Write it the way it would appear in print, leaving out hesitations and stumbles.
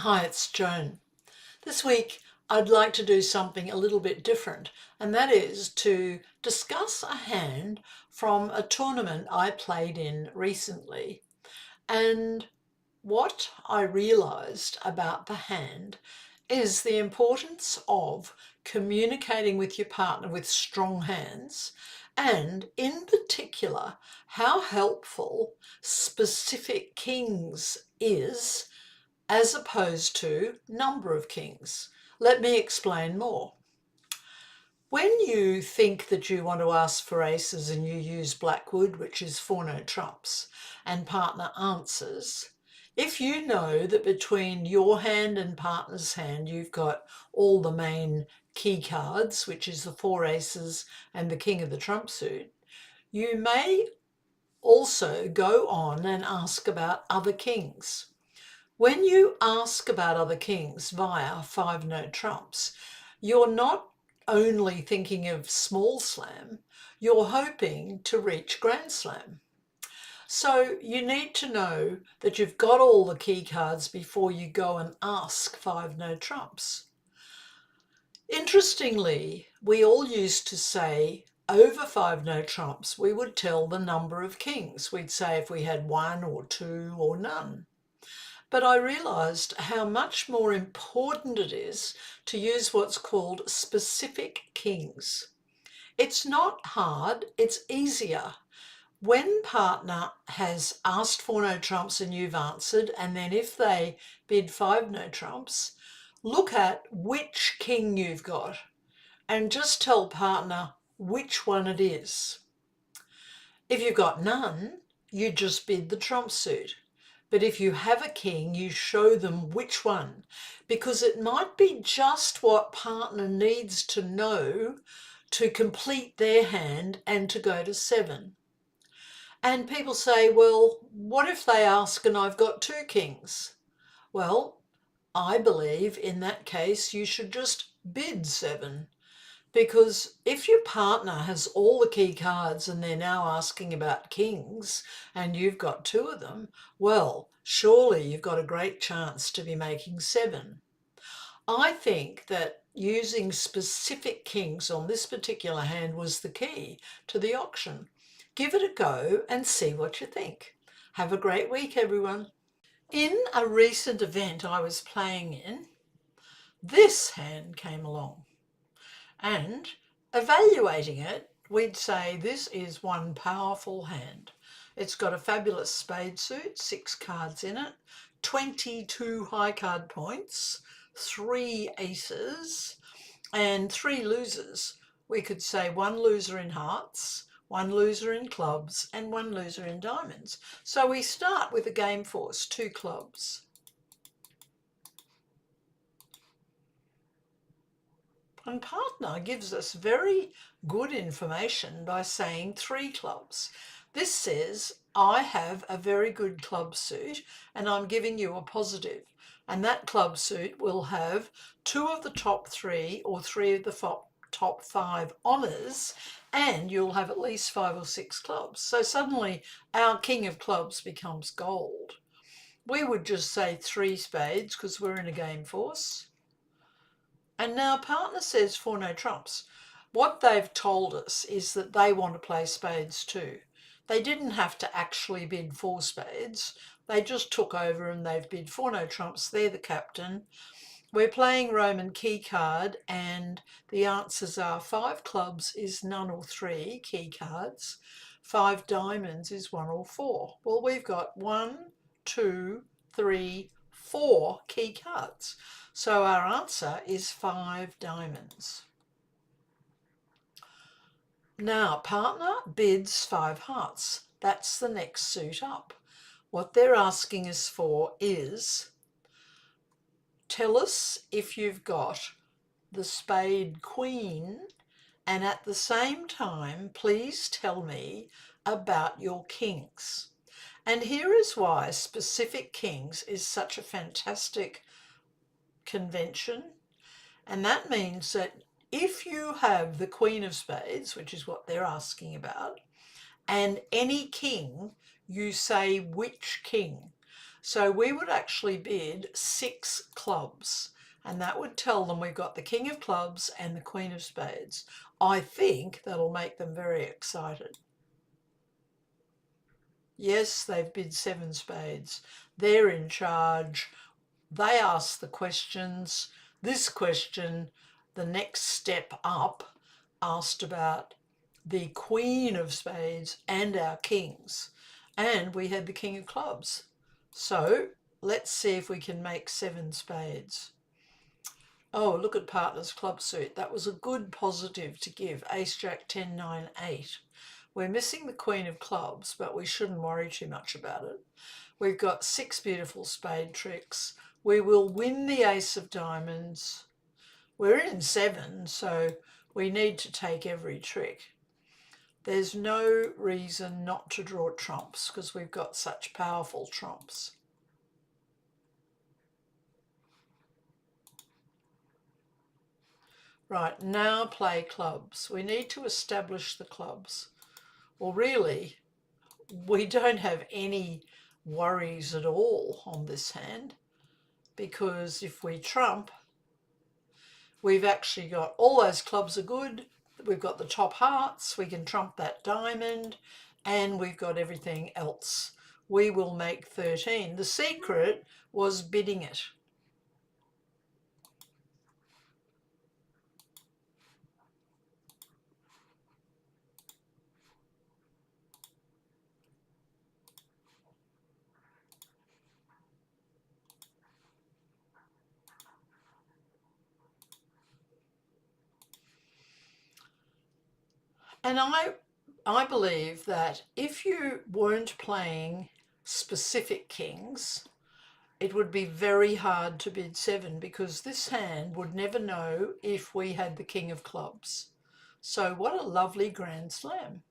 Hi, it's Joan. This week I'd like to do something a little bit different, and that is to discuss a hand from a tournament I played in recently. And what I realised about the hand is the importance of communicating with your partner with strong hands, and in particular, how helpful specific kings is as opposed to number of kings. Let me explain more. When you think that you want to ask for aces and you use blackwood, which is four no trumps, and partner answers, if you know that between your hand and partner's hand you've got all the main key cards, which is the four aces and the king of the trump suit, you may also go on and ask about other kings. When you ask about other kings via five no trumps, you're not only thinking of small slam, you're hoping to reach grand slam. So you need to know that you've got all the key cards before you go and ask five no trumps. Interestingly, we all used to say over five no trumps, we would tell the number of kings. We'd say if we had one or two or none. But I realised how much more important it is to use what's called specific kings. It's not hard, it's easier. When partner has asked for no trumps and you've answered, and then if they bid five no trumps, look at which king you've got and just tell partner which one it is. If you've got none, you just bid the trump suit. But if you have a king, you show them which one, because it might be just what partner needs to know to complete their hand and to go to seven. And people say, well, what if they ask and I've got two kings? Well, I believe in that case you should just bid seven. Because if your partner has all the key cards and they're now asking about kings and you've got two of them, well, surely you've got a great chance to be making seven. I think that using specific kings on this particular hand was the key to the auction. Give it a go and see what you think. Have a great week, everyone. In a recent event I was playing in, this hand came along. And evaluating it, we'd say this is one powerful hand. It's got a fabulous spade suit, 6 cards in it, 22 high card points, 3 aces, and 3 losers. We could say 1 loser in hearts, 1 loser in clubs, and 1 loser in diamonds. So we start with a game force, 2 clubs. And partner gives us very good information by saying 3 clubs. This says, I have a very good club suit and I'm giving you a positive. And that club suit will have 2 of the top 3 or 3 of the top 5 honours, and you'll have at least 5 or 6 clubs. So suddenly our king of clubs becomes gold. We would just say 3 spades because we're in a game force. And now partner says four no trumps. What they've told us is that they want to play spades too. They didn't have to actually bid 4 spades. They just took over and they've bid four no trumps. They're the captain. We're playing Roman key card and the answers are 5 clubs is none or 3 key cards. 5 diamonds is 1 or 4. Well, we've got 1, 2, 3, 4 key cards. So our answer is 5 diamonds. Now, partner bids 5 hearts. That's the next suit up. What they're asking us for is, tell us if you've got the spade queen, and at the same time, please tell me about your kings. And here is why specific kings is such a fantastic convention. And that means that if you have the queen of spades, which is what they're asking about, and any king, you say which king. So we would actually bid 6 clubs, and that would tell them we've got the King of Clubs and the Queen of Spades. I think that'll make them very excited. Yes, they've bid 7 spades. They're in charge. They ask the questions. This question, the next step up, asked about the Queen of Spades and our kings. And we had the King of Clubs. So let's see if we can make 7 spades. Oh, look at Partners Club suit. That was a good positive to give. Ace, Jack, 10, 9, 8. We're missing the Queen of Clubs, but we shouldn't worry too much about it. We've got 6 beautiful spade tricks. We will win the Ace of Diamonds. We're in 7, so we need to take every trick. There's no reason not to draw trumps because we've got such powerful trumps. Right, now play clubs. We need to establish the clubs. Well, really, we don't have any worries at all on this hand, because if we trump, we've actually got all those clubs are good. We've got the top hearts, we can trump that diamond, and we've got everything else. We will make 13. The secret was bidding it. And I believe that if you weren't playing specific kings, it would be very hard to bid 7, because this hand would never know if we had the King of Clubs. So what a lovely Grand Slam.